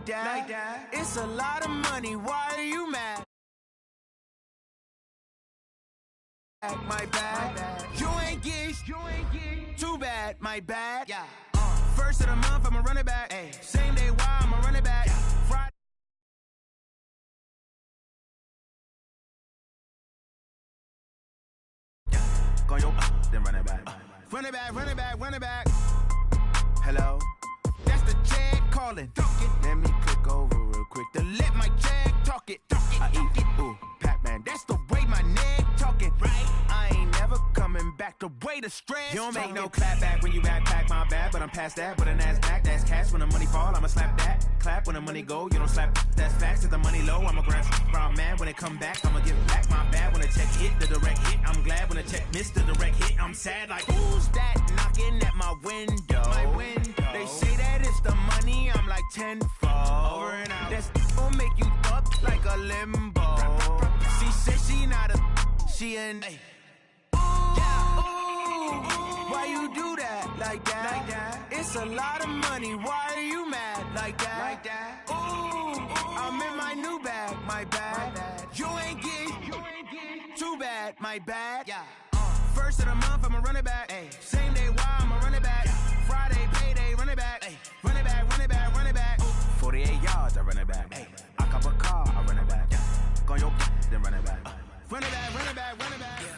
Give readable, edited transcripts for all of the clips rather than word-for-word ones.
that. It's a lot of money. Why are you mad? My bad. You ain't get too bad. My bad. Yeah. First of the month, I'ma run it back. Ay. Same day, why I'ma run it back. Friday. Go yo, then run it back. Run it back. Hello? That's the Jag calling. Let me click over real quick to let my Jag talk it. I eat it, ooh, Pac-Man. That's the way my neck talking. Right? I ain't never coming back the way the stress. You don't make no clap back when you backpack, my bad, but I'm past that. With a NASDAQ, that's cash. When the money fall, I'ma slap that. Clap when the money go, you don't slap. That's facts. If the money low, I'ma grab brown man. When it come back, I'ma give back my bad. When the check hit, the direct hit. I'm glad when the check missed the direct hit. I'm sad like, who's that knocking at my window? They say that it's the money, I'm like tenfold. Over and out. That's gon' make you up like a limbo. She said she not a, she an. Why you do that like that? It's a lot of money. Why are you mad like that? Ooh, I'm in my new bag. My bad. You ain't get too bad. My bad. Yeah. First of the month, I'ma run it back. Ay. Same day, why I'ma run it back. Friday, payday, run it back. Ay. Run it back. 48 yards, I run it back. Ay. I cop a car, I run it back. Go your then run it back. Run it back. Yeah.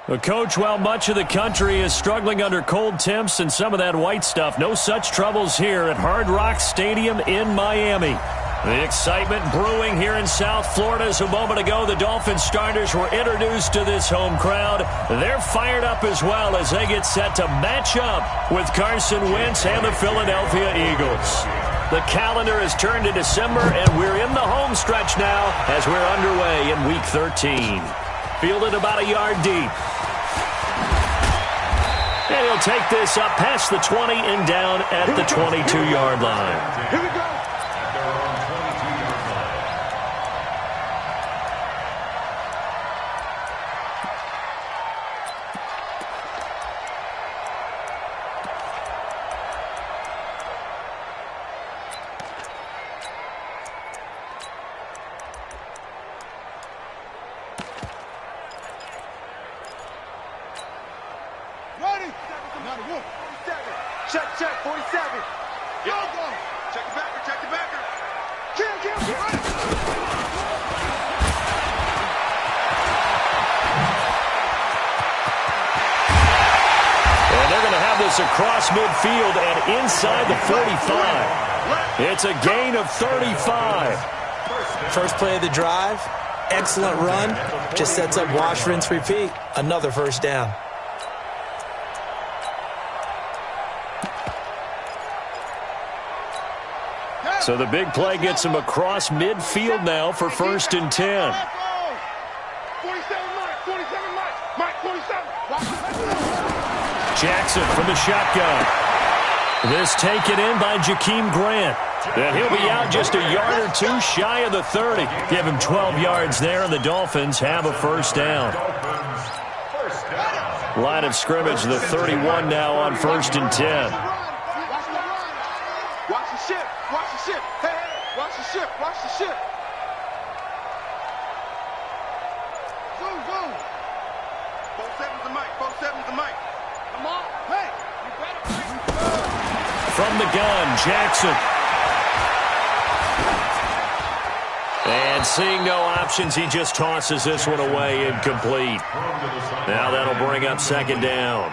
Well, Coach, while much of the country is struggling under cold temps and some of that white stuff, no such troubles here at Hard Rock Stadium in Miami. The excitement brewing here in South Florida as a moment ago the Dolphins starters were introduced to this home crowd. They're fired up as well as they get set to match up with Carson Wentz and the Philadelphia Eagles. The calendar has turned to December, and we're in the home stretch now as we're underway in Week 13. Fielded about a yard deep. And he'll take this up past the 20 and down at the 22-yard line. Here we go. Check, 47. Go. Check the backer. Kill. And they're going to have this across midfield and inside the 45. It's a gain of 35. First play of the drive, excellent run. Just sets up wash, rinse, repeat. Another first down. So the big play gets him across midfield now for 1st and 10. 47, Mike, 47. Jackson from the shotgun. This taken in by Jakeem Grant. And he'll be out just a yard or two shy of the 30. Give him 12 yards there, and the Dolphins have a first down. Line of scrimmage, the 31 now on 1st and 10. Watch the ship. Zoom. 4-7's the mic. Come on. Hey, you better. From the gun, Jackson. And seeing no options, he just tosses this one away, incomplete. Now that'll bring up 2nd down.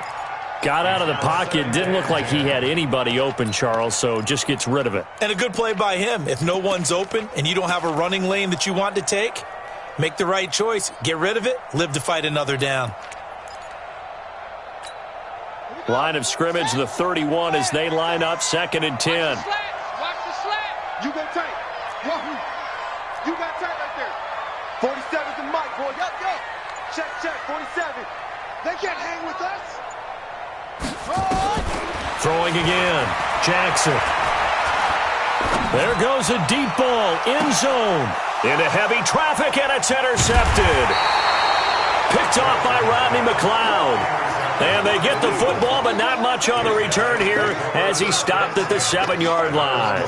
Got out of the pocket, didn't look like he had anybody open, Charles, so just gets rid of it. And a good play by him. If no one's open and you don't have a running lane that you want to take, make the right choice. Get rid of it, live to fight another down. Line of scrimmage, the 31 as they line up 2nd and 10. Watch the slant. You go tight. You got tight right there. 47's the mic, boy. Yup. Check, 47. They can't hang with us. Throwing again, Jackson. There goes a deep ball, end zone. Into heavy traffic, and it's intercepted. picked off by Rodney McLeod. And they get the football, but not much on the return here as he stopped at the 7-yard line.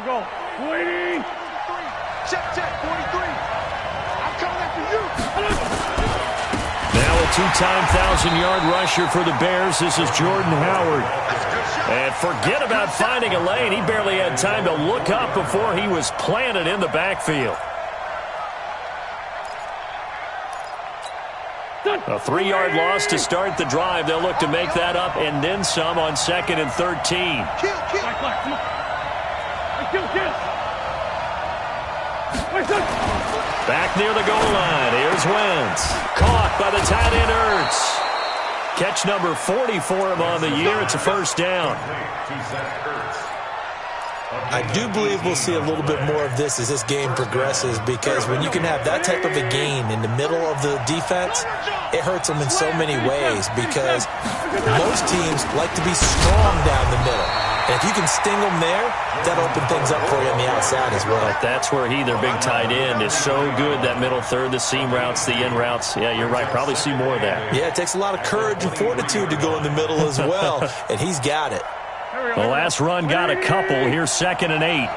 Go. Waiting. Check, 43. I'm coming after you. Now a two-time 1,000-yard rusher for the Bears. This is Jordan Howard. And forget about finding a lane. He barely had time to look up before he was planted in the backfield. A 3-yard loss to start the drive. They'll look to make that up and then some on 2nd and 13. Kill. Come on. Kill. Back near the goal line. Here's Wentz. Caught by the tight end Ertz. Catch number 40 for him on the year. It's a first down. I do believe we'll see a little bit more of this as this game progresses, because when you can have that type of a gain in the middle of the defense, it hurts them in so many ways, because most teams like to be strong down the middle. And if you can sting them there, that opens things up for you on the outside as well. But that's where their big tight end, is so good, that middle third, the seam routes, the in routes. Yeah, you're right. Probably see more of that. Yeah, it takes a lot of courage and fortitude to go in the middle as well, and he's got it. The last run got a couple. Here's 2nd and 8.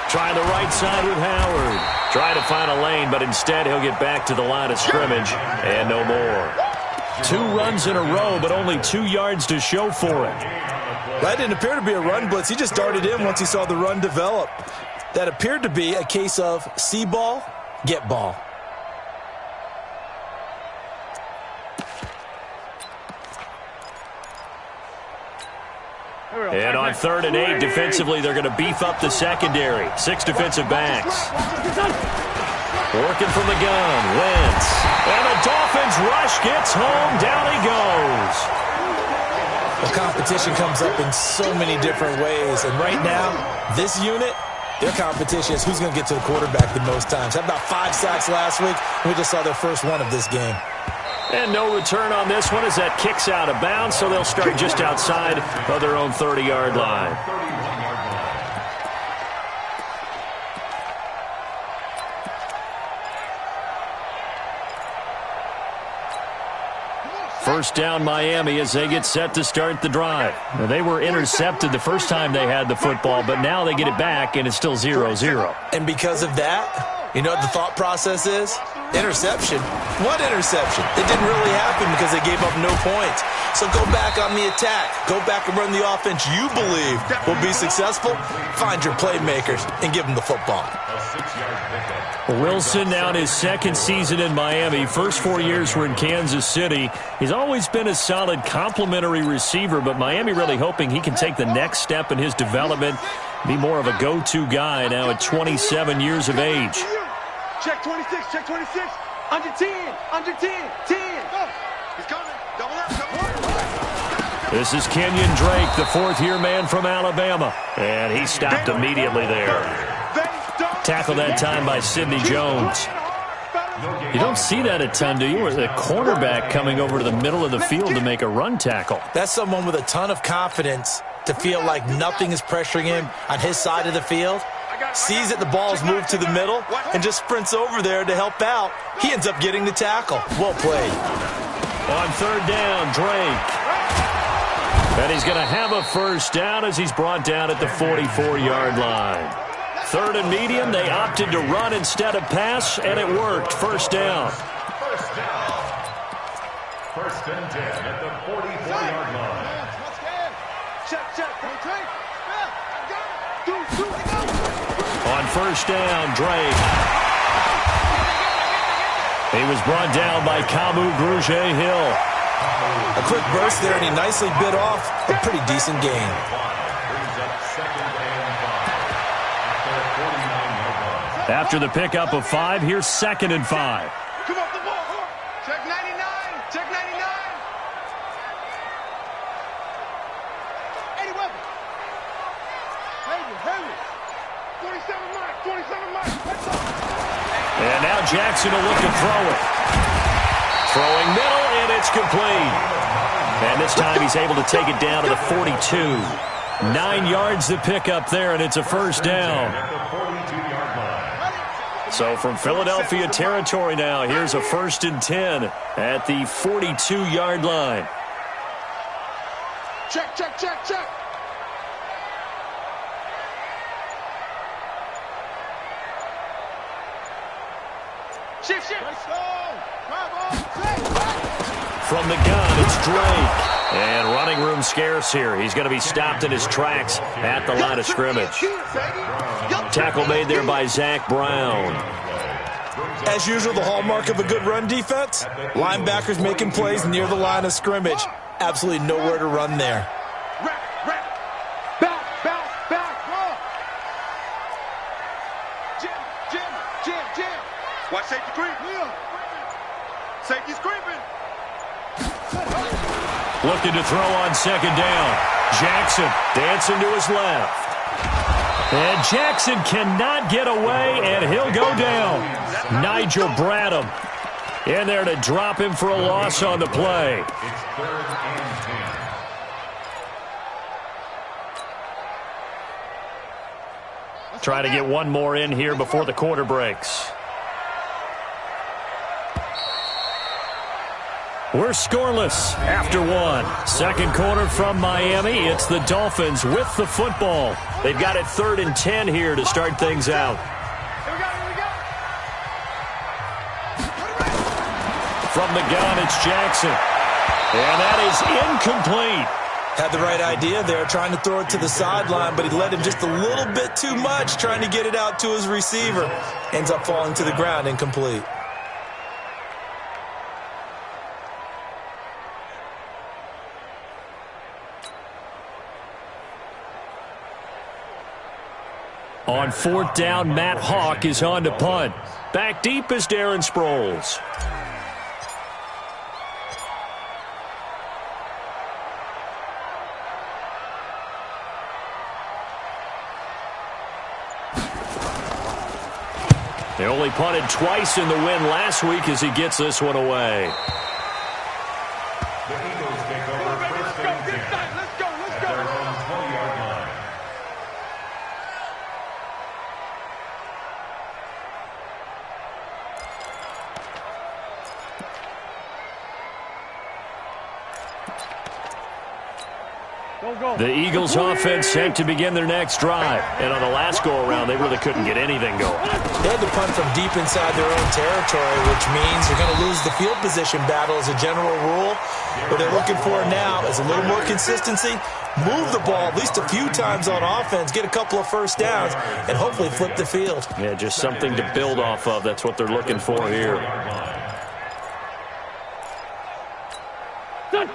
Trying the right side with Howard. Trying to find a lane, but instead he'll get back to the line of scrimmage and no more. 2 runs in a row, but only 2 yards to show for it. That didn't appear to be a run blitz. He just darted in once he saw the run develop. That appeared to be a case of see ball, get ball. And on 3rd and 8, defensively, they're going to beef up the secondary. 6 defensive backs. Working from the gun, Wentz. And the Dolphins rush gets home. Down he goes. Well, competition comes up in so many different ways. And right now, this unit, their competition is who's going to get to the quarterback the most times. Had about 5 sacks last week. We just saw their first one of this game. And no return on this one as that kicks out of bounds, so they'll start just outside of their own 30-yard line. First down Miami as they get set to start the drive. Now, they were intercepted the first time they had the football, but now they get it back and it's still 0-0. And because of that, you know what the thought process is? Interception. What interception? It didn't really happen because they gave up no points. So go back on the attack. Go back and run the offense you believe will be successful. Find your playmakers and give them the football. Wilson now in his 2nd season in Miami. First 4 years were in Kansas City. He's always been a solid complementary receiver, but Miami really hoping he can take the next step in his development, be more of a go-to guy now at 27 years of age. Check 26, check 26. Under 10, 10. Go. He's coming. Double up. This is Kenyon Drake, the 4th-year man from Alabama. And he stopped immediately there. Tackled that time by Sidney Jones. You don't see that a ton, do you? Or the cornerback coming over to the middle of the field to make a run tackle. That's someone with a ton of confidence to feel like nothing is pressuring him on his side of the field. Sees that the ball's moved to the middle and just sprints over there to help out. He ends up getting the tackle. Well played. On 3rd down, Drake. And he's going to have a first down as he's brought down at the 44-yard line. 3rd and medium, they opted to run instead of pass, and it worked. First down. First and 10 at the 44-yard line. Check. On first down, Drake. He was brought down by Kamu Grugier-Hill. A quick burst there, and he nicely bit off a pretty decent gain. After the pickup of 5, here's 2nd and 5. Come on, the ball. Check 99. Check 99. 80 weapons. Heavy. 27 miles. And now Jackson will look to throw it. Throwing middle, and it's complete. And this time he's able to take it down to the 42. 9 yards to pick up there, and it's a first down. So from Philadelphia territory now, here's a 1st and 10 at the 42-yard line. Check, check, check, check. Shift, shift. From the gun, it's Drake. And running room scarce here. He's going to be stopped in his tracks at the line of scrimmage. Tackle made there by Zach Brown. As usual, the hallmark of a good run defense, linebackers making plays near the line of scrimmage. Absolutely nowhere to run there. Watch safety creep. Safety's creeping. Looking to throw on 2nd down. Jackson dancing to his left. And Jackson cannot get away, and he'll go down. Nigel Bradham in there to drop him for a loss on the play. It's 3rd and 10. Try to get one more in here before the quarter breaks. We're scoreless after one. 2nd quarter from Miami. It's the Dolphins with the football. They've got it 3rd and 10 here to start things out. From the gun, it's Jackson. And that is incomplete. Had the right idea there, trying to throw it to the sideline, but he let him just a little bit too much, trying to get it out to his receiver. Ends up falling to the ground, incomplete. On 4th down, Matt Hawk is on to punt. Back deep is Darren Sproles. They only punted twice in the win last week as he gets this one away. The Eagles take over 1st and 10 at their own 20-yard line. The Eagles offense set to begin their next drive. And on the last go-around, they really couldn't get anything going. They had to punt from deep inside their own territory, which means you're going to lose the field position battle as a general rule. What they're looking for now is a little more consistency, move the ball at least a few times on offense, get a couple of first downs, and hopefully flip the field. Yeah, just something to build off of. That's what they're looking for here.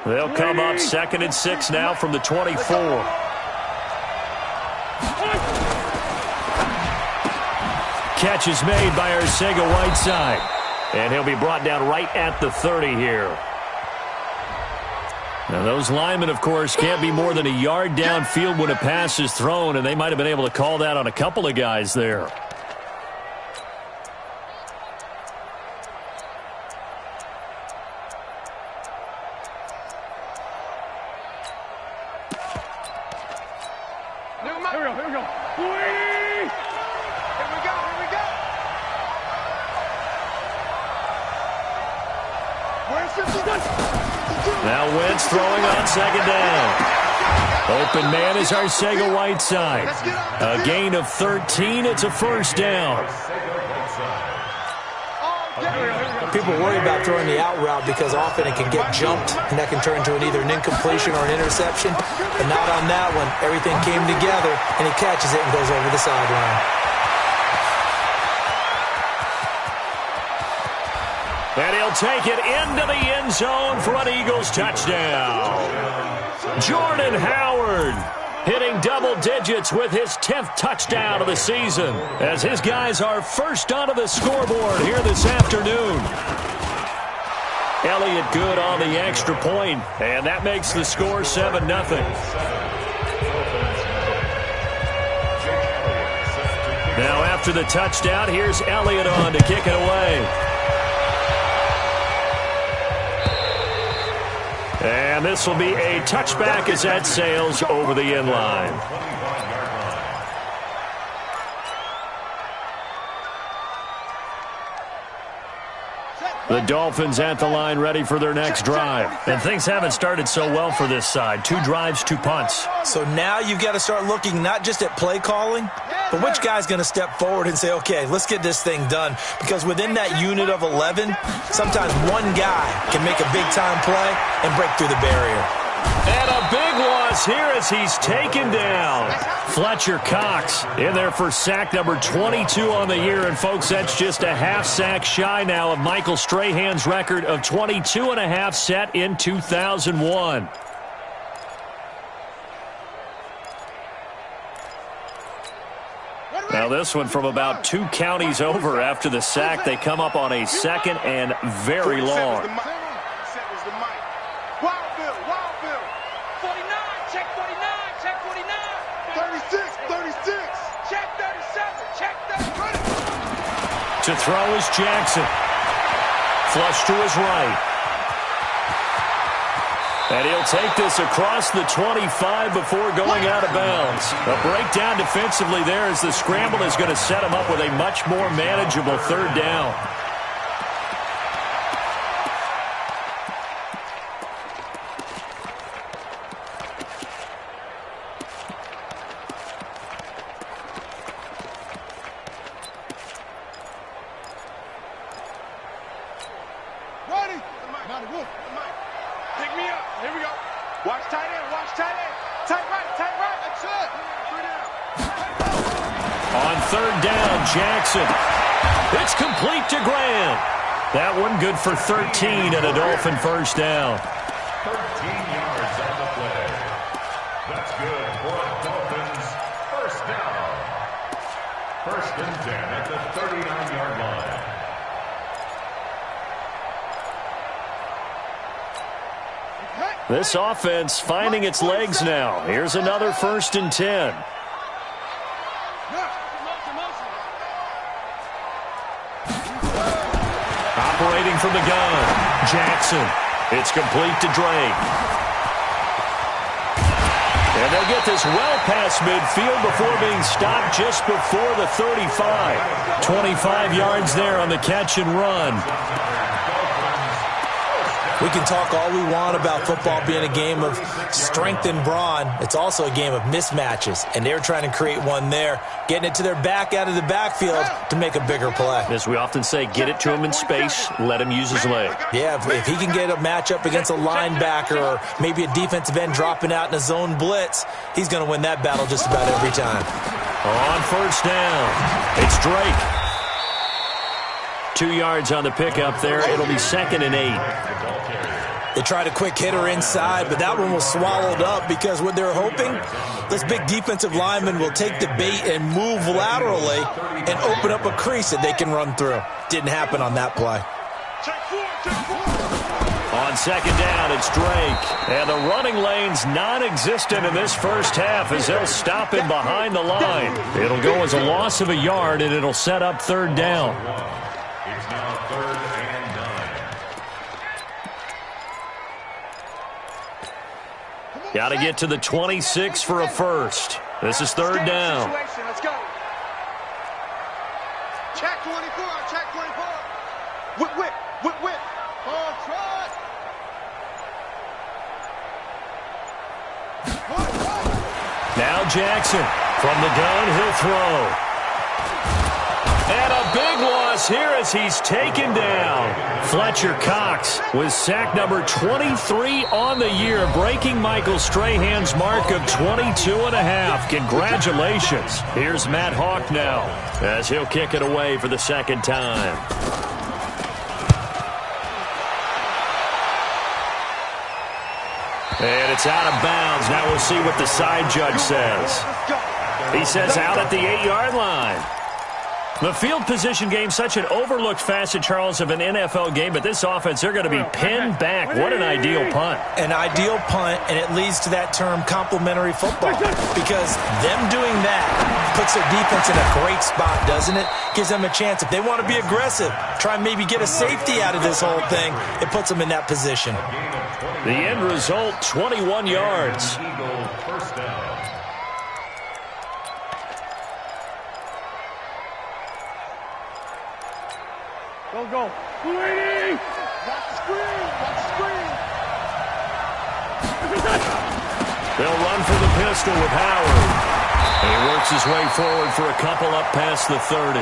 They'll come up 2nd and 6 now from the 24. Catch is made by Arcega-Whiteside. And he'll be brought down right at the 30 here. Now those linemen, of course, can't be more than a yard downfield when a pass is thrown, and they might have been able to call that on a couple of guys there. Now Wentz throwing on 2nd down. Open man is Arcega-Whiteside. A gain of 13. It's a first down. People worry about throwing the out route because often it can get jumped, and that can turn into either an incompletion or an interception. But not on that one. Everything came together, and he catches it and goes over the sideline. And he'll take it into the end zone for an Eagles touchdown. Jordan Howard hitting double digits with his 10th touchdown of the season as his guys are first onto the scoreboard here this afternoon. Elliott good on the extra point, and that makes the score 7-0. Now after the touchdown, here's Elliott on to kick it away. And this will be a touchback as that sails over the end line. The Dolphins at the line ready for their next drive. And things haven't started so well for this side. 2 drives, 2 punts. So now you've got to start looking not just at play calling, but which guy's going to step forward and say, okay, let's get this thing done. Because within that unit of 11, sometimes one guy can make a big-time play and break through the barrier. And a big loss here as he's taken down. Fletcher Cox in there for sack number 22 on the year. And, folks, that's just a half sack shy now of Michael Strahan's record of 22.5 set in 2001. Now this one from about 2 counties over after the sack. They come up on a second and very long. To throw is Jackson. Flush to his right. And he'll take this across the 25 before going out of bounds. A breakdown defensively there as the scramble is going to set him up with a much more manageable 3rd down. On 3rd down, Jackson. It's complete to Graham. That one good for 13 and a Dolphin 1st down. 13 yards on the play. That's good for a Dolphins 1st down. 1st and 10 at the 39-yard line. This offense finding its legs now. Here's another 1st and 10. Operating from the gun, Jackson. It's complete to Drake. And they'll get this well past midfield before being stopped just before the 35. 25 yards there on the catch and run. We can talk all we want about football being a game of strength and brawn. It's also a game of mismatches, and they're trying to create one there, getting it to their back out of the backfield to make a bigger play. As we often say, get it to him in space, let him use his leg. Yeah, if he can get a matchup against a linebacker or maybe a defensive end dropping out in a zone blitz, he's going to win that battle just about every time. On 1st down, it's Drake. 2 yards on the pickup there. It'll be 2nd and 8. They tried a quick hitter inside, but that one was swallowed up because what they're hoping, this big defensive lineman will take the bait and move laterally and open up a crease that they can run through. Didn't happen on that play. On 2nd down, it's Drake. And the running lane's non-existent in this 1st half as they'll stop him behind the line. It'll go as a loss of a yard, and it'll set up 3rd down. It's now 3rd and 9. Got to get to the 26 for a 1st. This is 3rd down. Let's go. Check 24. Check 24. Whip. Ball trot. Now Jackson from the gun. He'll throw. And a big loss here as he's taken down. Fletcher Cox with sack number 23 on the year, breaking Michael Strahan's mark of 22.5. Congratulations. Here's Matt Hawk now as he'll kick it away for the 2nd time. And it's out of bounds. Now we'll see what the side judge says. He says out at the 8-yard line. The field position game, such an overlooked facet, Charles, of an NFL game, but this offense, they're going to be pinned back. What an ideal punt. An ideal punt, and it leads to that term complementary football, because them doing that puts their defense in a great spot, doesn't it? Gives them a chance. If they want to be aggressive, try and maybe get a safety out of this whole thing, it puts them in that position. The end result, 21 yards. First down. Go. 280! Watch the screen! They'll run for the pistol with Howard. And he works his way forward for a couple up past the 30.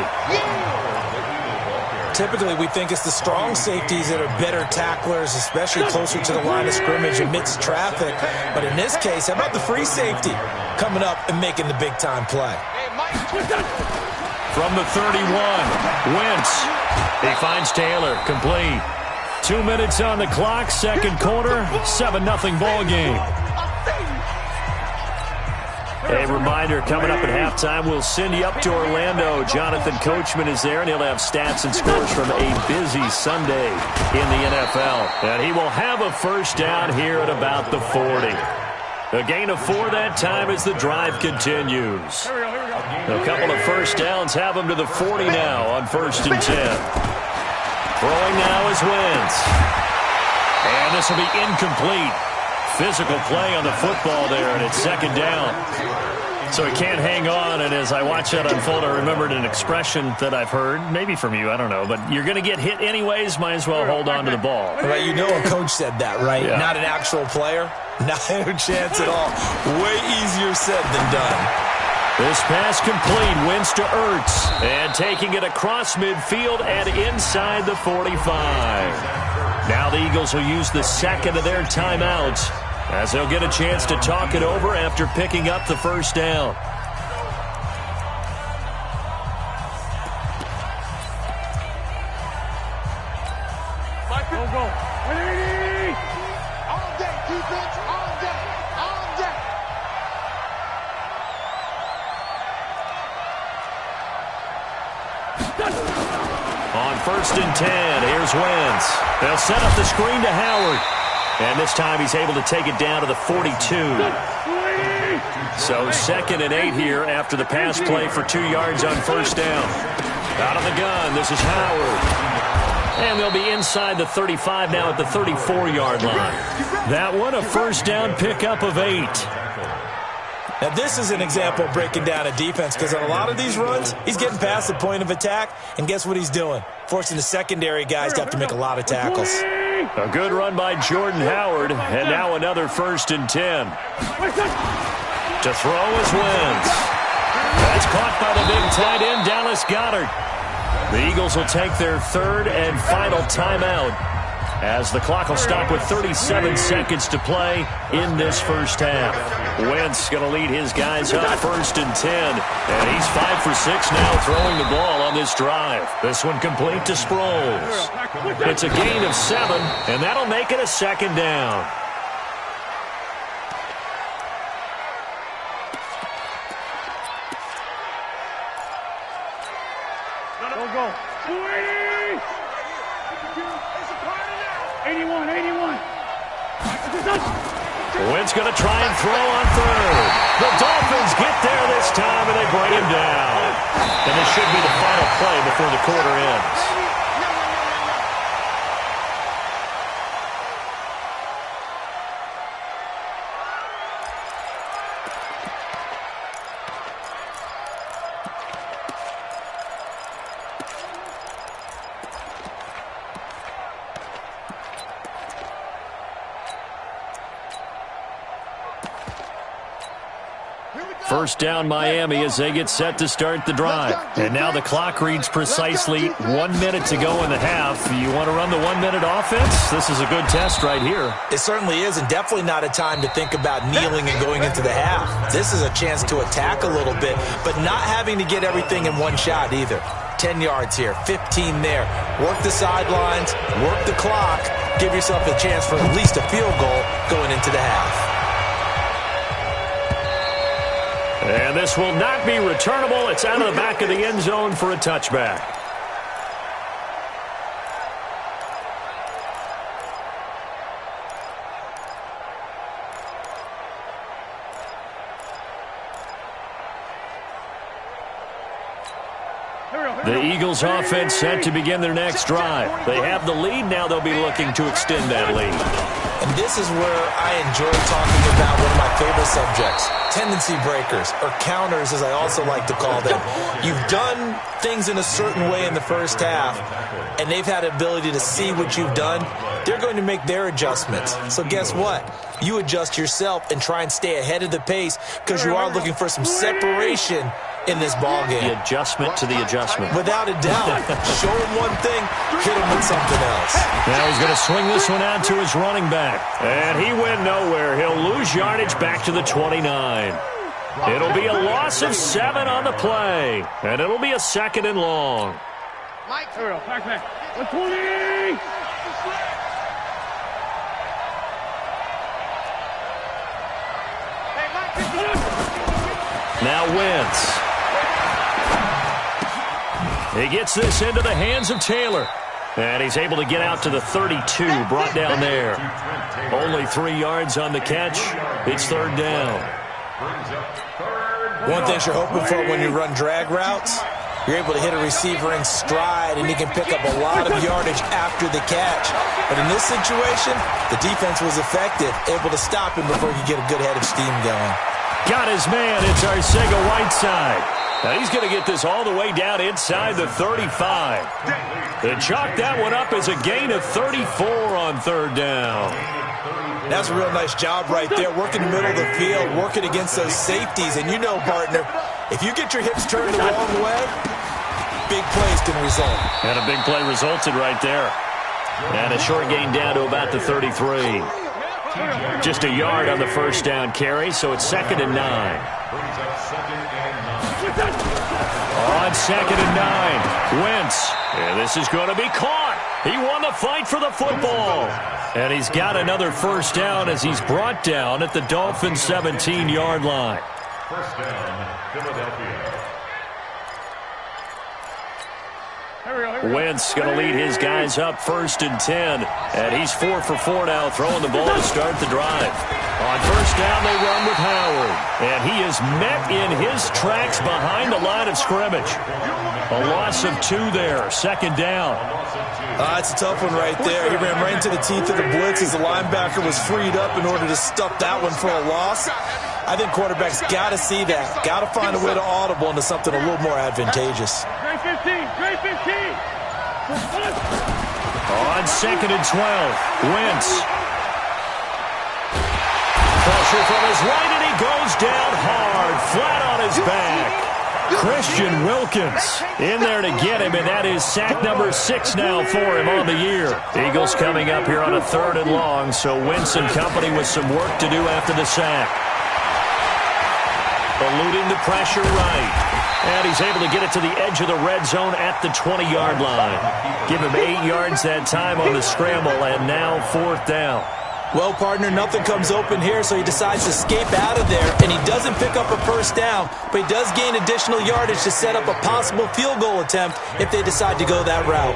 Typically, we think it's the strong safeties that are better tacklers, especially closer to the line of scrimmage amidst traffic. But in this case, how about the free safety coming up and making the big-time play? From the 31, Wentz. He finds Taylor, complete. 2 minutes on the clock, second quarter, 7-0 ball game. A reminder, coming up at halftime, we'll send you up to Orlando. Jonathan Coachman is there, and he'll have stats and scores from a busy Sunday in the NFL. And he will have a first down here at about the 40. A gain of 4 that time as the drive continues. A couple of first downs have him to the 40 now on 1st and 10. Throwing now is Wentz. And this will be incomplete. Physical play on the football there, and it's second down. So he can't hang on, and as I watch that unfold, I remembered an expression that I've heard, maybe from you, I don't know, but you're going to get hit anyways, might as well hold on to the ball. Right, you know a coach said that, right? Yeah. Not an actual player. Not a chance at all. Way easier said than done. This pass complete, Wentz to Ertz, and taking it across midfield and inside the 45. Now the Eagles will use the second of their timeouts as they'll get a chance to talk it over after picking up the first down. Go. 180! All day, defense, all day. On 1st and 10, here's Wentz. They'll set up the screen to Howard. And this time he's able to take it down to the 42. So 2nd and 8 here after the pass play for 2 yards on first down. Out of the gun, this is Howard. And they'll be inside the 35 now at the 34-yard line. That one, a first down pickup of 8. Now, this is an example of breaking down a defense, because on a lot of these runs, he's getting past the point of attack, and guess what he's doing? Forcing the secondary guys to have to make a lot of tackles. A good run by Jordan Howard, and now another 1st and 10. To throw is Wentz. That's caught by the big tight end, Dallas Goedert. The Eagles will take their 3rd and final timeout as the clock will stop with 37 seconds to play in this first half. Wentz going to lead his guys up 1st and 10. And he's 5 for 6 now throwing the ball on this drive. This one complete to Sproles. It's a gain of 7, and that'll make it a second down. Go. 280! 81. Wentz going to try and throw on 3rd. The Dolphins get there this time, and they bring him down. And this should be the final play before the quarter ends. First down Miami as they get set to start the drive. And now the clock reads precisely 1 minute to go in the half. You want to run the 1 minute offense? This is a good test right here. It certainly is, and definitely not a time to think about kneeling and going into the half. This is a chance to attack a little bit, but not having to get everything in one shot either. 10 yards here, 15 there. Work the sidelines, work the clock, give yourself a chance for at least a field goal going into the half. And this will not be returnable. It's out of the back of the end zone for a touchback. The Eagles offense set to begin their next drive. They have the lead. Now they'll be looking to extend that lead. And this is where I enjoy talking about one of my favorite subjects, tendency breakers, or counters as I also like to call them. You've done things in a certain way in the first half, and they've had the ability to see what you've done. They're going to make their adjustments. So guess what? You adjust yourself and try and stay ahead of the pace because you are looking for some separation in this ball game. The adjustment to the adjustment. Without a doubt. Show him one thing, hit him with something else. Now he's going to swing this one out to his running back. And he went nowhere. He'll lose yardage back to the 29. It'll be a loss of 7 on the play. And it'll be a 2nd and long. Mike, back. 120! Now Wentz. He gets this into the hands of Taylor. And he's able to get out to the 32, brought down there. Only 3 yards on the catch. It's 3rd down. One thing you're hoping for when you run drag routes, you're able to hit a receiver in stride, and he can pick up a lot of yardage after the catch. But in this situation, the defense was effective, able to stop him before he could get a good head of steam going. Got his man. It's Arcega-Whiteside. Now he's going to get this all the way down inside the 35. They chalk that one up as a gain of 34 on 3rd down. That's a real nice job right there, working the middle of the field, working against those safeties. And you know, partner, if you get your hips turned the wrong way, big plays can result. And a big play resulted right there. And a short gain down to about the 33. Just a yard on the 1st down carry, so it's 2nd and 9. On 2nd and 9, Wentz. And this is going to be caught. He won the fight for the football. And he's got another 1st down as he's brought down at the Dolphins' 17-yard line. 1st down, Philadelphia. Wentz going to lead his guys up 1st and 10. And he's 4 for 4 now, throwing the ball to start the drive. On 1st down, they run with Howard. And he is met in his tracks behind the line of scrimmage. A loss of 2 there, 2nd down. It's a tough one right there. He ran right into the teeth of the blitz as the linebacker was freed up in order to stuff that one for a loss. I think quarterbacks got to see that. Got to find a way to audible into something a little more advantageous. Great 15! On 2nd and 12, Wentz. Pressure from his right, and he goes down hard, flat on his back. Christian Wilkins in there to get him, and that is sack number 6 now for him on the year. Eagles coming up here on a 3rd and long, so Wentz and company with some work to do after the sack. Eluding the pressure right. And he's able to get it to the edge of the red zone at the 20-yard line. Give him 8 yards that time on the scramble, and now 4th down. Well, partner, nothing comes open here, so he decides to escape out of there, and he doesn't pick up a 1st down, but he does gain additional yardage to set up a possible field goal attempt if they decide to go that route.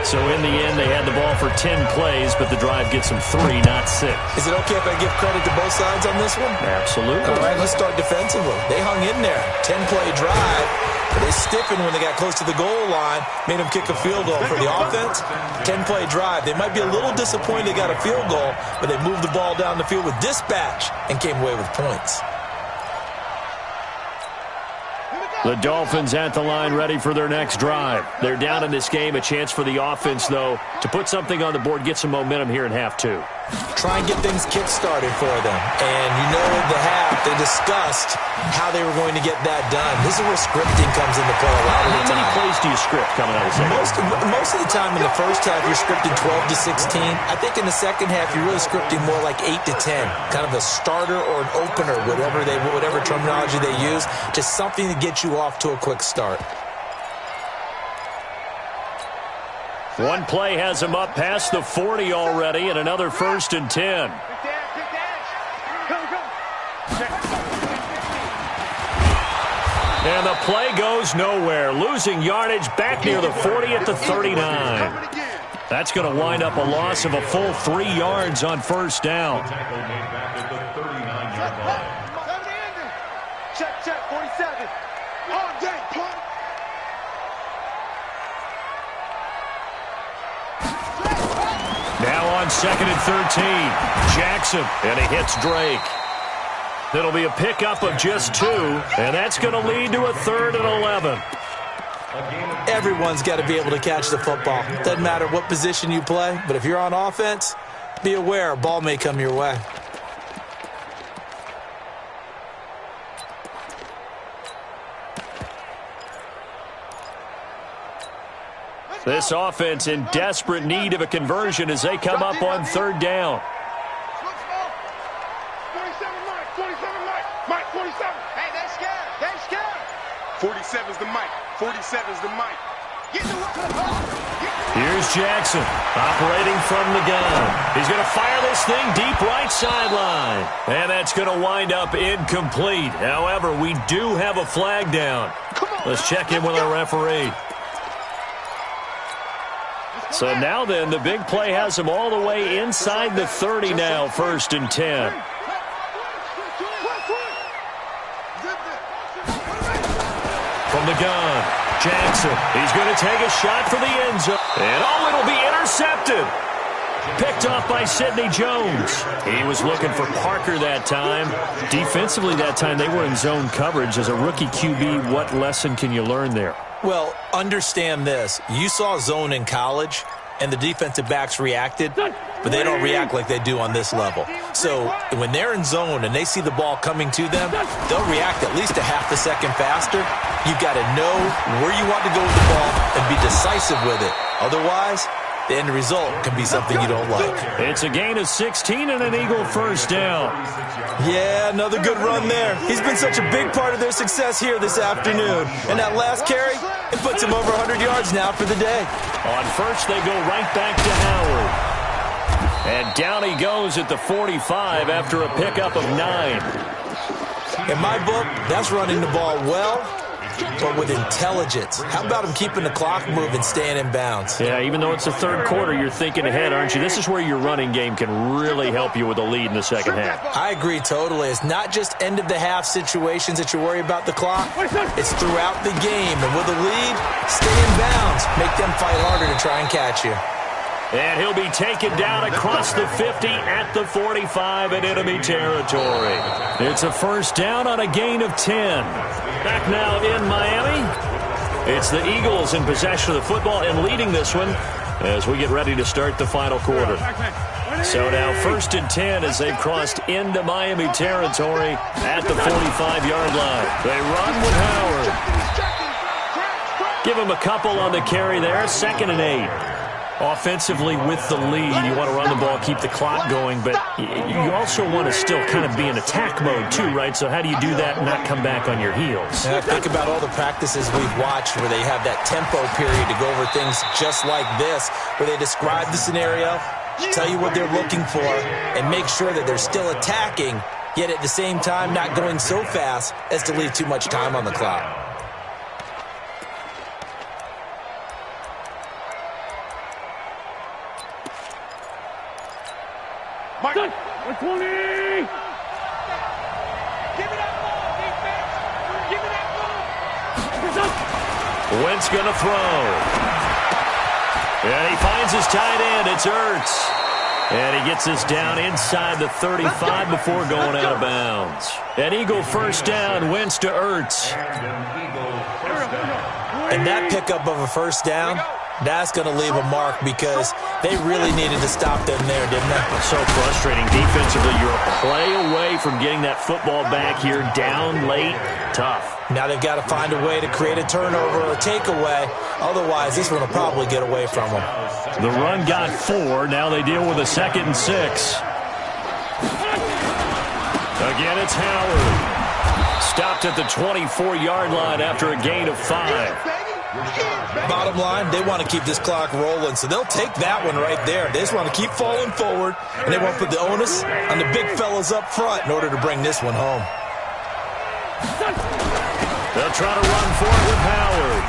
So in the end, they had the ball for 10 plays, but the drive gets them 3, not 6. Is it okay if I give credit to both sides on this one? Absolutely. All right, let's start defensively. They hung in there. 10-play drive, but they stiffened when they got close to the goal line, made them kick a field goal. For the offense, 10-play drive. They might be a little disappointed they got a field goal, but they moved the ball down the field with dispatch and came away with points. The Dolphins at the line ready for their next drive. They're down in this game. A chance for the offense, though, to put something on the board, get some momentum here in half 2. Try and get things kick-started for them. And you know in the half, they discussed how they were going to get that done. This is where scripting comes into play a lot of the time. How many plays do you script coming out of the second half? Most of the time in the first half, you're scripting 12 to 16. I think in the second half, you're really scripting more like 8 to 10. Kind of a starter or an opener, whatever terminology they use. Just something to get you off to a quick start. One play has him up past the 40 already, and another 1st and 10. And the play goes nowhere. Losing yardage back near the 40 at the 39. That's going to wind up a loss of a full 3 yards on first down. Tackle made back at the 39-yard line. Check, 47. On deck, punt. Now on 2nd and 13. Jackson, and he hits Drake. It'll be a pickup of just 2, and that's going to lead to a 3rd and 11. Everyone's got to be able to catch the football. Doesn't matter what position you play, but if you're on offense, be aware a ball may come your way. This offense in desperate need of a conversion as they come up on 3rd down. 47's the mic. 47's the mic. Here's Jackson operating from the gun. He's going to fire this thing deep right sideline. And that's going to wind up incomplete. However, we do have a flag down. Let's check in with our referee. So now then, the big play has him all the way inside the 30 now, 1st and 10. From the gun, Jackson. He's going to take a shot for the end zone. And it'll be intercepted. Picked off by Sidney Jones. He was looking for Parker that time. Defensively that time, they were in zone coverage. As a rookie QB, what lesson can you learn there? Well, understand this. You saw zone in college, and the defensive backs reacted, but they don't react like they do on this level. So when they're in zone and they see the ball coming to them, they'll react at least a half a second faster. You've got to know where you want to go with the ball and be decisive with it. Otherwise, the end result can be something you don't like. It's a gain of 16 and an Eagle 1st down. Yeah, another good run there. He's been such a big part of their success here this afternoon. And that last carry, it puts him over 100 yards now for the day. On first, they go right back to Howard. And down he goes at the 45 after a pickup of 9. In my book, that's running the ball well, but with intelligence. How about him keeping the clock moving, staying in bounds? Yeah, even though it's the 3rd quarter, you're thinking ahead, aren't you? This is where your running game can really help you with a lead in the 2nd half. I agree totally. It's not just end-of-the-half situations that you worry about the clock. It's throughout the game. And with a lead, stay in bounds. Make them fight harder to try and catch you. And he'll be taken down across the 50 at the 45 in enemy territory. It's a 1st down on a gain of 10. Back now in Miami. It's the Eagles in possession of the football and leading this one as we get ready to start the final quarter. So now 1st and 10 as they've crossed into Miami territory at the 45-yard line. They run with Howard. Give him a couple on the carry there. 2nd and 8. Offensively with the lead, you want to run the ball, keep the clock going, but you also want to still kind of be in attack mode too, right? So how do you do that and not come back on your heels? Yeah, think about all the practices we've watched where they have that tempo period to go over things just like this, where they describe the scenario, tell you what they're looking for, and make sure that they're still attacking, yet at the same time not going so fast as to leave too much time on the clock. Mike. 120. Give me that ball, defense. Give me that ball. Wentz going to throw. And he finds his tight end. It's Ertz. And he gets this down inside the 35 before going out of bounds. An Eagle 1st down. Wentz to Ertz. And that pickup of a 1st down, that's going to leave a mark because they really needed to stop them there, didn't they? So frustrating. Defensively, you're a play away from getting that football back here. Down late. Tough. Now they've got to find a way to create a turnover or a takeaway. Otherwise, this one will probably get away from them. The run got 4. Now they deal with a 2nd and 6. Again, it's Howard. Stopped at the 24-yard line after a gain of 5. Bottom line, they want to keep this clock rolling, so they'll take that one right there. They just want to keep falling forward, and they won't put the onus on the big fellas up front in order to bring this one home. The They'll try to run for it with Howard.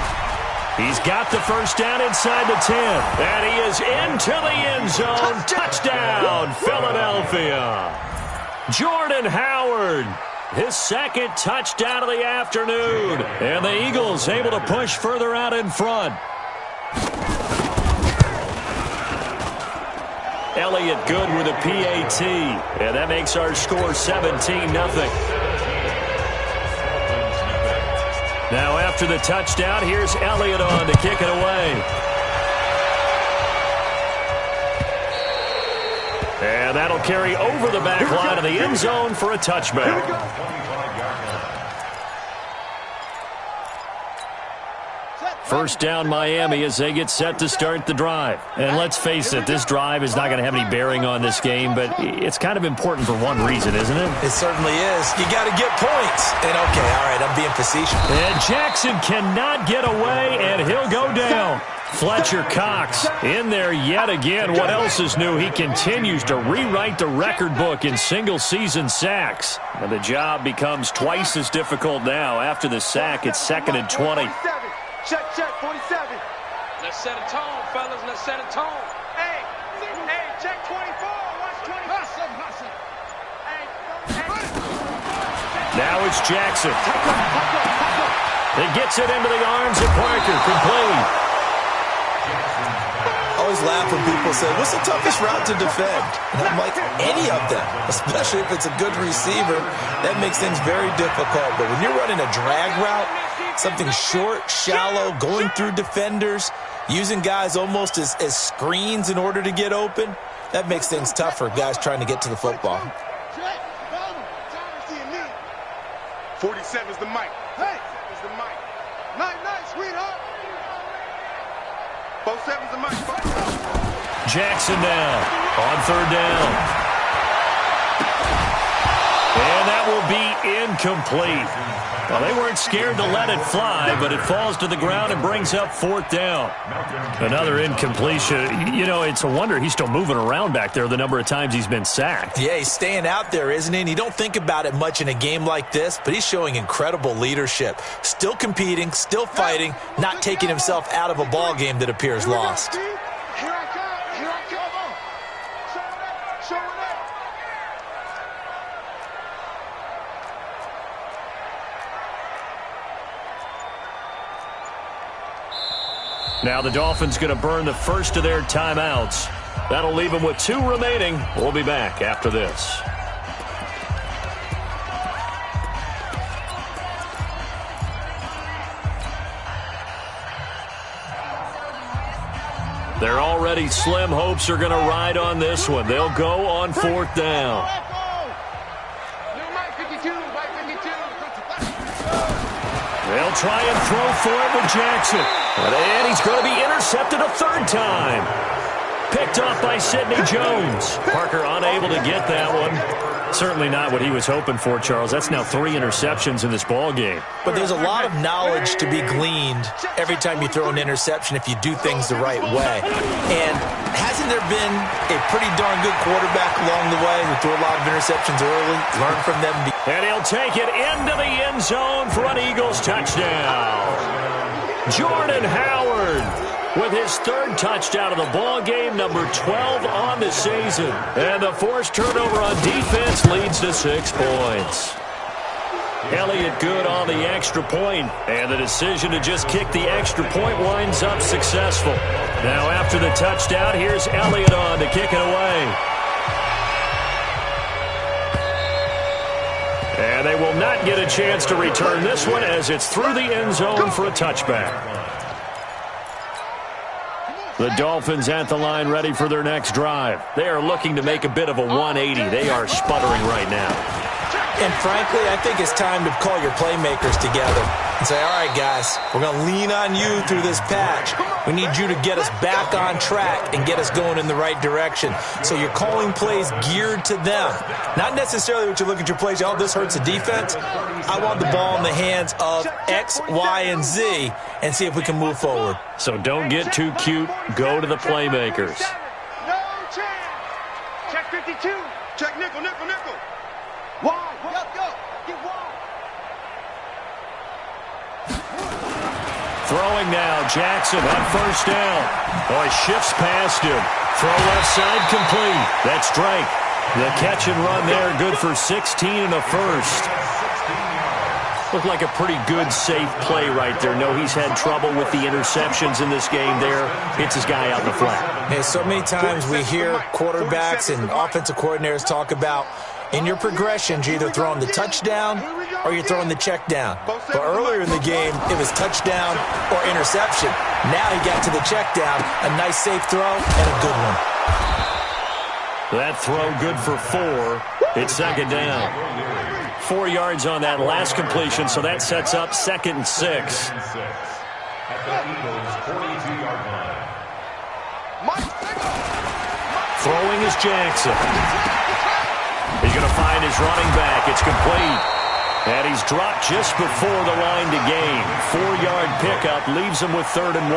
He's got the first down inside the 10. And he is into the end zone. Touchdown, Philadelphia. Jordan Howard, his second touchdown of the afternoon. And the Eagles able to push further out in front. Elliott Good with a PAT. And that makes our score 17-0. Now after the touchdown, here's Elliott on to kick it away. And that'll carry over the back line of the end zone for a touchback. First down Miami as they get set to start the drive. And let's face it, this drive is not going to have any bearing on this game, but it's kind of important for one reason, isn't it? It certainly is. You got to get points. And okay, all right, I'm being facetious. And Jackson cannot get away, and he'll go down. Fletcher Cox in there yet again. What else is new? He continues to rewrite the record book in single-season sacks. And the job becomes twice as difficult now. After the sack, it's 2nd and 20. Check, 47. Let's set a tone, fellas. Let's set a tone. Hey, check 24. Watch 24. Hustle. Hey. Now it's Jackson. He gets it into the arms of Parker. Complete. I always laugh when people say, what's the toughest route to defend? And I'm like, any of them, especially if it's a good receiver. That makes things very difficult. But when you're running a drag route, something short, shallow, going through defenders, using guys almost as screens in order to get open, that makes things tough for guys trying to get to the football. 47's the mic. Hey, is the mic. Night, sweetheart. 47's the mic. Jackson now on 3rd down. And that will be incomplete. Well, they weren't scared to let it fly, but it falls to the ground and brings up 4th down. Another incompletion. You know, it's a wonder he's still moving around back there the number of times he's been sacked. Yeah, he's staying out there, isn't he? And you don't think about it much in a game like this, but he's showing incredible leadership. Still competing, still fighting, not taking himself out of a ball game that appears lost. Here I come. Show it up. Now the Dolphins going to burn the first of their timeouts. That'll leave them with 2 remaining. We'll be back after this. They're already slim hopes are going to ride on this one. They'll go on 4th down. They'll try and throw for it with Jackson. And he's going to be intercepted a 3rd time. Picked off by Sidney Jones. Parker unable to get that one. Certainly not what he was hoping for, Charles. That's now 3 interceptions in this ball game. But there's a lot of knowledge to be gleaned every time you throw an interception if you do things the right way. And hasn't there been a pretty darn good quarterback along the way who threw a lot of interceptions early? Learn from them. And he'll take it into the end zone for an Eagles touchdown. Jordan Howard with his 3rd touchdown of the ball game, number 12 on the season. And the forced turnover on defense leads to 6 points. Elliott Good on the extra point, and the decision to just kick the extra point winds up successful. Now after the touchdown, here's Elliott on to kick it away. And they will not get a chance to return this one as it's through the end zone for a touchback. The Dolphins at the line ready for their next drive. They are looking to make a bit of a 180. They are sputtering right now. And frankly, I think it's time to call your playmakers together and say, all right, guys, we're going to lean on you through this patch. We need you to get us back on track and get us going in the right direction. So you're calling plays geared to them. Not necessarily what you look at your plays, oh, this hurts the defense. I want the ball in the hands of X, Y, and Z and see if we can move forward. So don't get too cute. Go to the playmakers. No chance. Check 52. Check nickel. Wide. Go. Get wide. Throwing now, Jackson on first down. Oh, he shifts past him. Throw left side complete. That's Drake. The catch and run there, good for 16 and a first. Looked like a pretty good, safe play right there. No, he's had trouble with the interceptions in this game there. Hits his guy out in the flat. Hey, so many times we hear quarterbacks and offensive coordinators talk about in your progressions, you're either throwing the touchdown or you're throwing the check down. But earlier in the game, it was touchdown or interception. Now he got to the check down, a nice safe throw and a good one. That throw good for 4. It's second down. 4 yards on that last completion, so that sets up 2nd and 6. At the Eagles' 42-yard line. Throwing is Jackson. He's going to find his running back. It's complete. And he's dropped just before the line to gain. 4-yard pickup leaves him with 3rd and 1.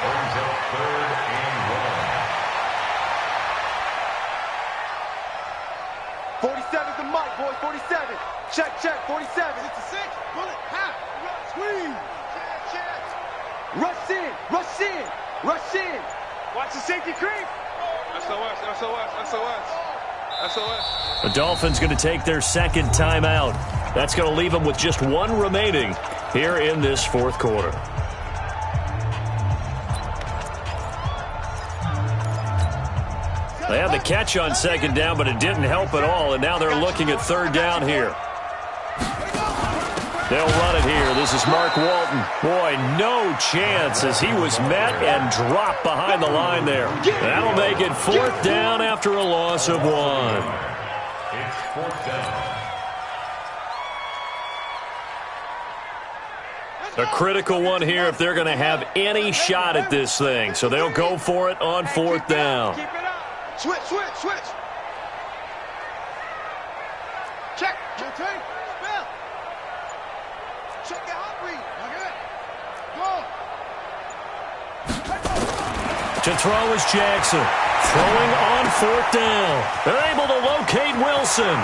Brings up 3rd and 1. 47's the mic, boys. 47. Check, 47. It's a 6. Pull it. Half. Squeeze. Check. Rush in. Watch the safety creep. SOS. The Dolphins going to take their 2nd timeout. That's going to leave them with just 1 remaining here in this 4th quarter. They had the catch on 2nd down, but it didn't help at all, and now they're looking at 3rd down here. They'll run it here. This is Mark Walton. Boy, no chance as he was met and dropped behind the line there. That'll make it 4th down after a loss of 1. It's 4th down. A critical one here if they're going to have any shot at this thing. So they'll go for it on 4th down. Keep it up. Switch. Check. Rotate. Spell. Check the hot read. Go. To throw is Jackson. Throwing on 4th down. They're able to locate Wilson.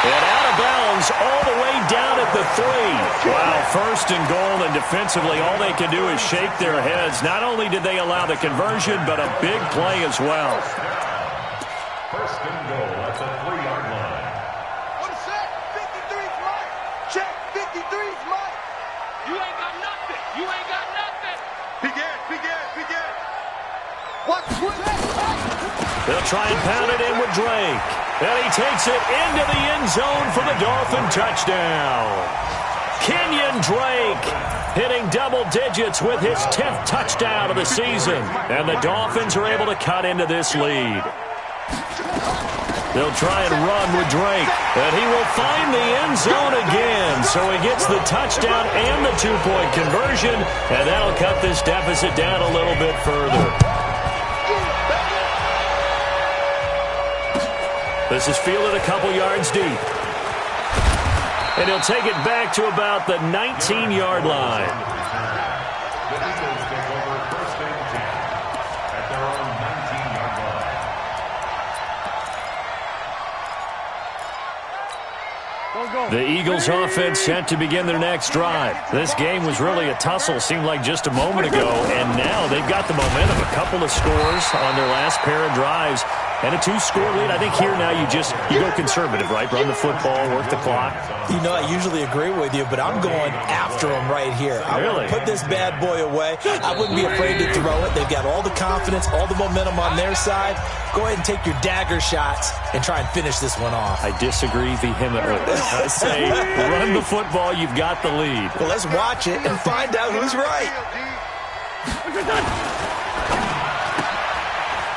And out of bounds all the way down at the 3. Wow, 1st and goal, and defensively all they can do is shake their heads. Not only did they allow the conversion, but a big play as well. 1st and goal at the 3-yard line. What a set. 53's Mike. Check. 53's Mike. You ain't got nothing. Begin. Watch. They'll try and pound it in with Drake. And he takes it into the end zone for the Dolphin touchdown. Kenyon Drake hitting double digits with his 10th touchdown of the season. And the Dolphins are able to cut into this lead. They'll try and run with Drake. And he will find the end zone again. So he gets the touchdown and the 2-point conversion. And that'll cut this deficit down a little bit further. This is fielded a couple yards deep. And he'll take it back to about the 19-yard line. The Eagles take over 1st and 10 at their own 19-yard line. The Eagles offense set to begin their next drive. This game was really a tussle, seemed like just a moment ago, and now they've got the momentum. A couple of scores on their last pair of drives. And a 2-score lead. I think here now you go conservative, right? Run the football, work the clock. You know, I usually agree with you, but I'm going after him right here. I want to put this bad boy away. I wouldn't be afraid to throw it. They've got all the confidence, all the momentum on their side. Go ahead and take your dagger shots and try and finish this one off. I disagree vehemently. I say run the football. You've got the lead. Well, let's watch it and find out who's right.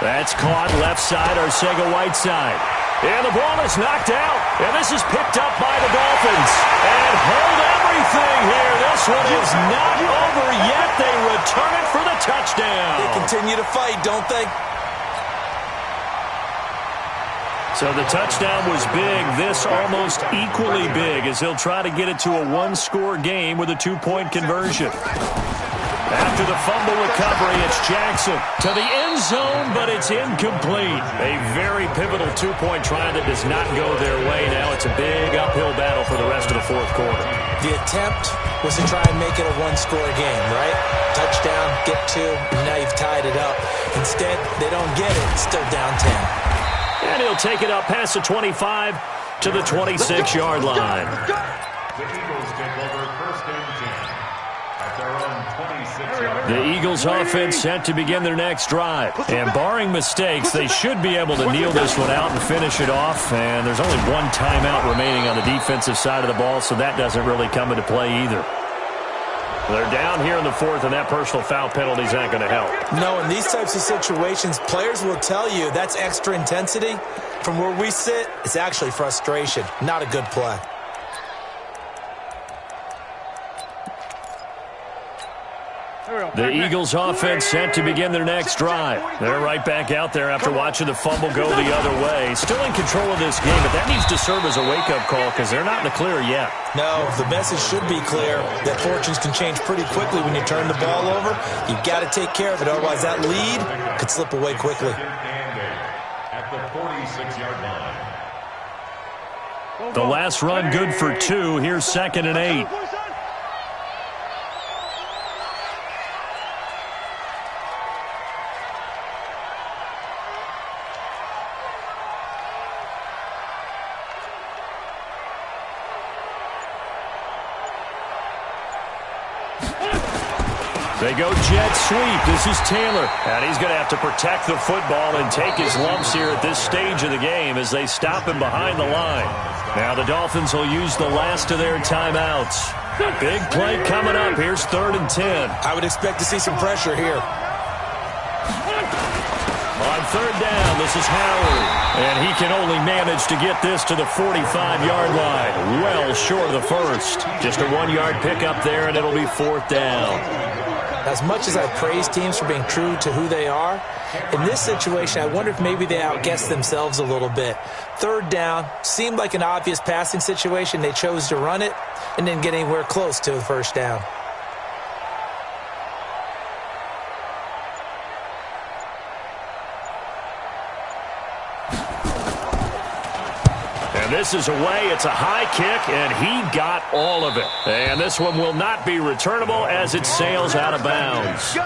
That's caught left side, Arcega-Whiteside. And the ball is knocked out. And this is picked up by the Dolphins. And hold everything here. This one is not over yet. They return it for the touchdown. They continue to fight, don't they? So the touchdown was big. This almost equally big as he'll try to get it to a 1-score game with a 2-point conversion. After the fumble recovery, it's Jackson to the end zone, but it's incomplete. A very pivotal two-point try that does not go their way. Now it's a big uphill battle for the rest of the fourth quarter. The attempt was to try and make it a one-score game, right? Touchdown, get two, and now you've tied it up. Instead, they don't get it. It's still down 10. And he'll take it up past the 25 to the 26-yard line. The Eagles take over first and 10 at their own 26-yard line. The Eagles offense set to begin their next drive. And barring mistakes, they should be able to kneel this one out and finish it off. And there's only one timeout remaining on the defensive side of the ball, so that doesn't really come into play either. They're down here in the fourth, and that personal foul penalty is not going to help. No, in these types of situations, players will tell you that's extra intensity. From where we sit, it's actually frustration. Not a good play. The Eagles offense set to begin their next drive. They're right back out there after watching the fumble go the other way. Still in control of this game, but that needs to serve as a wake-up call because they're not in the clear yet. No, the message should be clear that fortunes can change pretty quickly when you turn the ball over. You've got to take care of it, otherwise that lead could slip away quickly. At the 46-yard line. The last run good for 2. Here's 2nd and 8. They go jet sweep. This is Taylor. And he's going to have to protect the football and take his lumps here at this stage of the game as they stop him behind the line. Now the Dolphins will use the last of their timeouts. Big play coming up. Here's 3rd and 10. I would expect to see some pressure here. On 3rd down, this is Howard. And he can only manage to get this to the 45-yard line. Well short of the first. Just a 1-yard pickup there, and it'll be 4th down. As much as I praise teams for being true to who they are, in this situation, I wonder if maybe they outguessed themselves a little bit. 3rd down seemed like an obvious passing situation. They chose to run it and didn't get anywhere close to the 1st down. And this is away. It's a high kick, and he got all of it. And this one will not be returnable as it sails out of bounds.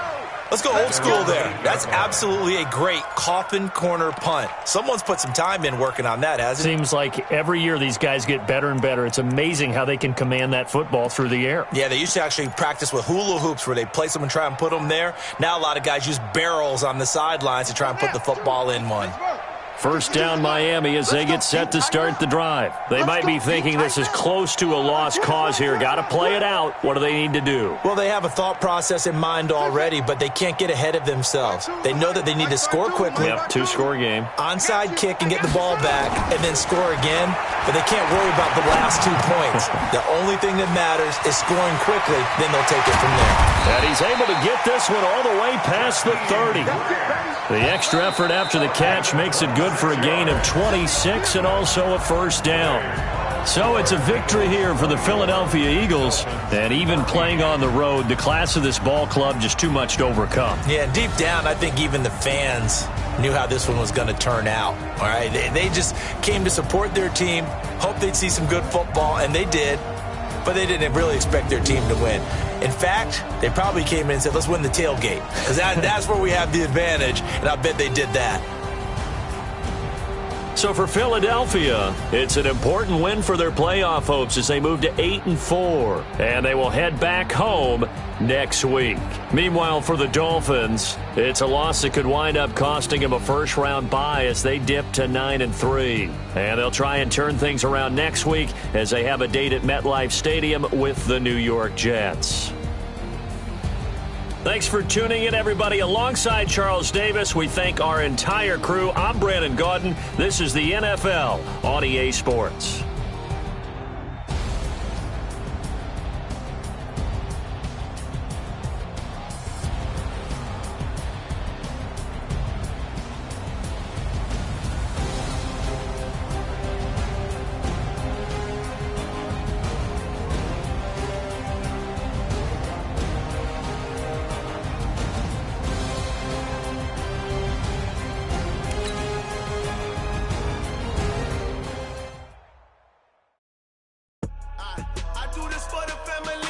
Let's go old school there. That's absolutely a great coffin corner punt. Someone's put some time in working on that, hasn't it? Seems like every year these guys get better and better. It's amazing how they can command that football through the air. Yeah, they used to actually practice with hula hoops where they place them and try and put them there. Now a lot of guys use barrels on the sidelines to try and put the football in one. 1st down Miami as they get set to start the drive. They might be thinking this is close to a lost cause here. Got to play it out. What do they need to do? Well, they have a thought process in mind already, but they can't get ahead of themselves. They know that they need to score quickly. Yep, 2-score game. Onside kick and get the ball back and then score again, but they can't worry about the last 2 points. The only thing that matters is scoring quickly, then they'll take it from there. And he's able to get this one all the way past the 30. The extra effort after the catch makes it good for a gain of 26 and also a 1st down. So it's a victory here for the Philadelphia Eagles. And even playing on the road, the class of this ball club just too much to overcome. Yeah, deep down, I think even the fans knew how this one was going to turn out. All right, they just came to support their team, hoped they'd see some good football, and they did. But they didn't really expect their team to win. In fact, they probably came in and said, let's win the tailgate. Because that's where we have the advantage, and I bet they did that. So for Philadelphia, it's an important win for their playoff hopes as they move to 8-4. And they will head back home next week. Meanwhile, for the Dolphins, it's a loss that could wind up costing them a first-round bye as they dip to 9-3. And they'll try and turn things around next week as they have a date at MetLife Stadium with the New York Jets. Thanks for tuning in, everybody. Alongside Charles Davis, we thank our entire crew. I'm Brandon Gaudin. This is the NFL on EA Sports. do this for the family.